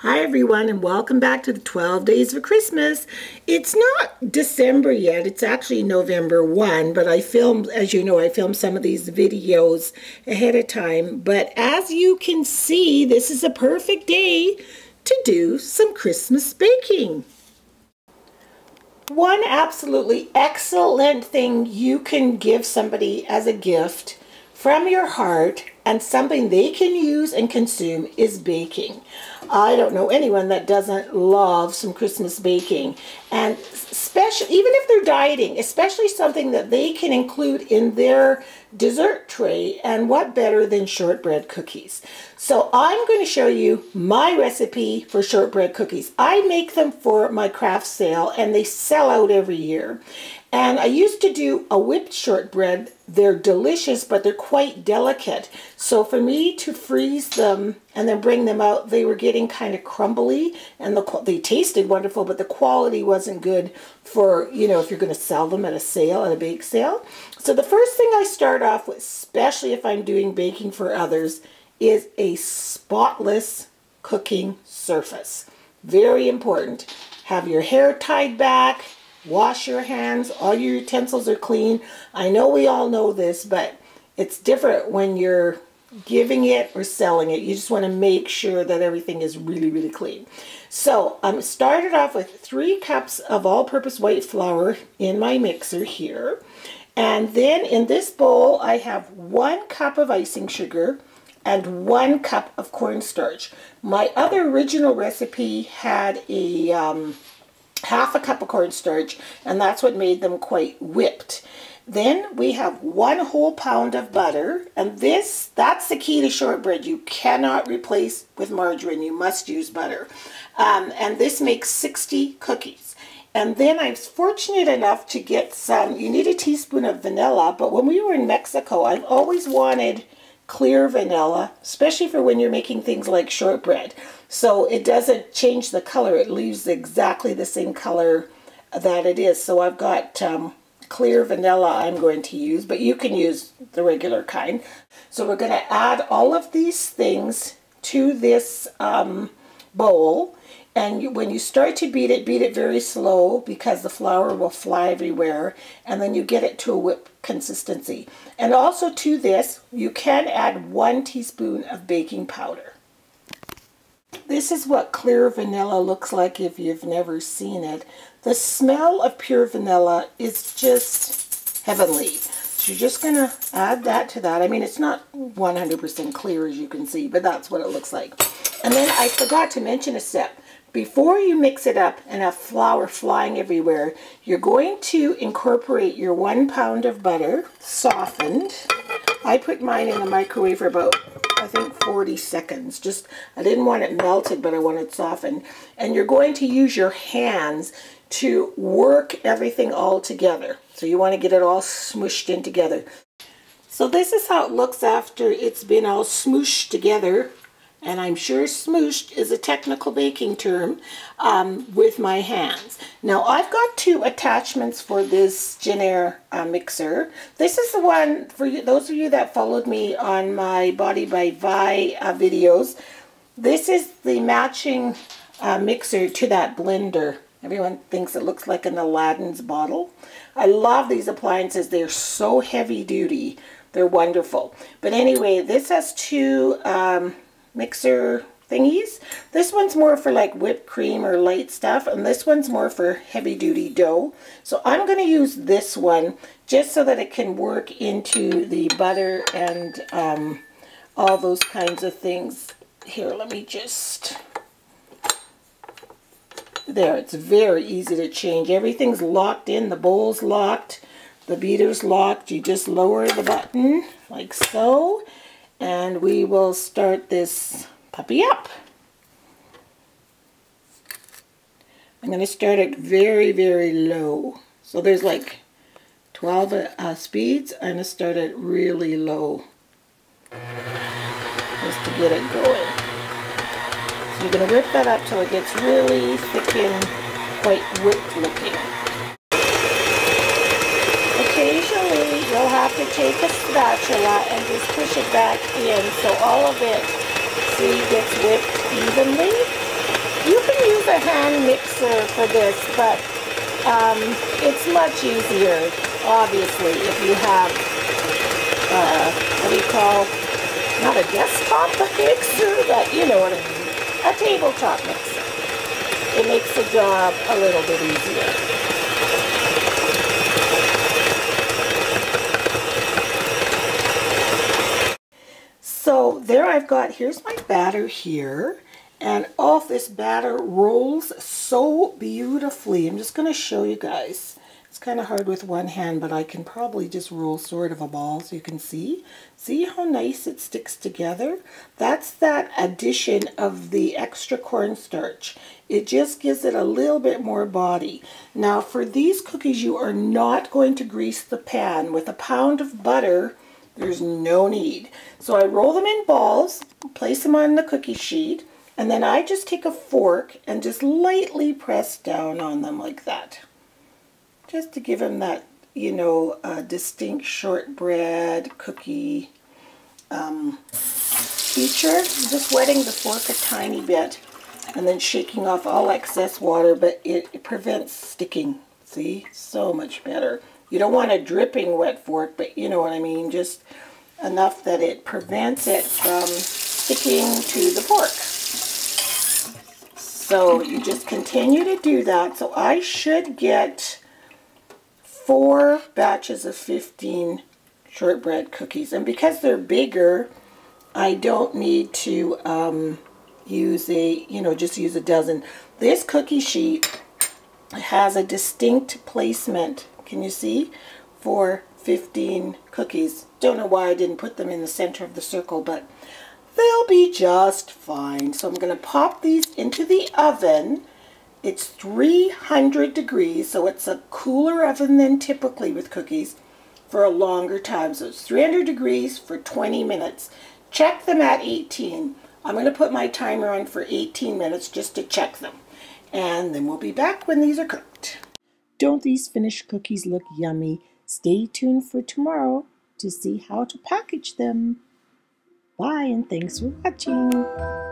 Hi everyone, and welcome back to the 12 Days of Christmas. It's not December yet, it's actually November 1, but I filmed, as you know, I filmed some of these videos ahead of time. But as you can see, this is a perfect day to do some Christmas baking. One absolutely excellent thing you can give somebody as a gift from your heart and something they can use and consume is baking. I don't know anyone that doesn't love some Christmas baking, and especially even if they're dieting, especially something that they can include in their dessert tray. And what better than shortbread cookies? So I'm going to show you my recipe for shortbread cookies. I make them for my craft sale and they sell out every year. And I used to do a whipped shortbread. They're delicious, but they're quite delicate. So for me to freeze them and then bring them out, they were getting kind of crumbly, and they tasted wonderful, but the quality wasn't good for, you know, if you're going to sell them at a sale, at a bake sale. So the first thing I start off with, especially if I'm doing baking for others, is a spotless cooking surface. Very important. Have your hair tied back. Wash your hands. All your utensils are clean. I know we all know this, but it's different when you're giving it or selling it. You just want to make sure that everything is really, really clean. So I'm started off with 3 cups of all-purpose white flour in my mixer here. And then in this bowl, I have 1 cup of icing sugar and 1 cup of cornstarch. My other original recipe had a half a cup of cornstarch, and that's what made them quite whipped. Then we have 1 whole pound of butter, and that's the key to shortbread. You cannot replace with margarine. You must use butter. And this makes 60 cookies. And then I was fortunate enough to get some, you need a teaspoon of vanilla, but when we were in Mexico, I've always wanted clear vanilla, especially for when you're making things like shortbread. So it doesn't change the color, it leaves exactly the same color that it is. So I've got clear vanilla I'm going to use, but you can use the regular kind. So we're going to add all of these things to this bowl. And when you start to beat it very slow, because the flour will fly everywhere, and then you get it to a whip consistency. And also to this, you can add 1 teaspoon of baking powder. This is what clear vanilla looks like if you've never seen it. The smell of pure vanilla is just heavenly. So you're just going to add that to that. I mean, it's not 100% clear as you can see, but that's what it looks like. And then I forgot to mention a step. Before you mix it up and have flour flying everywhere, you're going to incorporate your 1 pound of butter, softened. I put mine in the microwave for about, I think, 40 seconds. Just, I didn't want it melted, but I wanted it softened. And you're going to use your hands to work everything all together. So you want to get it all smooshed in together. So this is how it looks after it's been all smooshed together. And I'm sure smooshed is a technical baking term with my hands. Now I've got 2 attachments for this Jenner mixer. This is the one for you, those of you that followed me on my Body by Vi videos. This is the matching mixer to that blender. Everyone thinks it looks like an Aladdin's bottle. I love these appliances. They're so heavy duty. They're wonderful. But anyway, this has 2 mixer thingies. This one's more for like whipped cream or light stuff, and this one's more for heavy duty dough. So I'm going to use this one just so that it can work into the butter and all those kinds of things. Here, let me just, there, it's very easy to change. Everything's locked in, the bowl's locked, the beater's locked. You just lower the button like so. And we will start this puppy up. I'm going to start it very, very low. So there's like 12 speeds. I'm going to start it really low just to get it going. So you're going to whip that up till it gets really thick and quite whipped looking. Occasionally you'll have to take a spatula and just push it back in so all of it, see, gets whipped evenly. a hand mixer for this, but it's much easier, obviously, if you have, what do you call, not a desktop mixer, but you know what I mean, a tabletop mixer. It makes the job a little bit easier. So there I've got, here's my batter here, and all this batter rolls so beautifully. I'm just going to show you guys. It's kind of hard with one hand, but I can probably just roll sort of a ball so you can see. See how nice it sticks together? That's that addition of the extra cornstarch. It just gives it a little bit more body. Now for these cookies, you are not going to grease the pan. With a pound of butter, there's no need. So I roll them in balls, place them on the cookie sheet, and then I just take a fork and just lightly press down on them like that. Just to give them that, you know, distinct shortbread cookie feature. Just wetting the fork a tiny bit and then shaking off all excess water, but it prevents sticking. See? So much better. You don't want a dripping wet fork, but you know what I mean. Just enough that it prevents it from sticking to the fork. So you just continue to do that. So I should get 4 batches of 15 shortbread cookies. And because they're bigger, I don't need to use just use a dozen. This cookie sheet has a distinct placement. Can you see? For 15 cookies. Don't know why I didn't put them in the center of the circle, but they'll be just fine. So I'm going to pop these into the oven. It's 300 degrees, so it's a cooler oven than typically with cookies for a longer time. So it's 300 degrees for 20 minutes. Check them at 18. I'm going to put my timer on for 18 minutes just to check them. And then we'll be back when these are cooked. Don't these finished cookies look yummy? Stay tuned for tomorrow to see how to package them. Bye, and thanks for watching.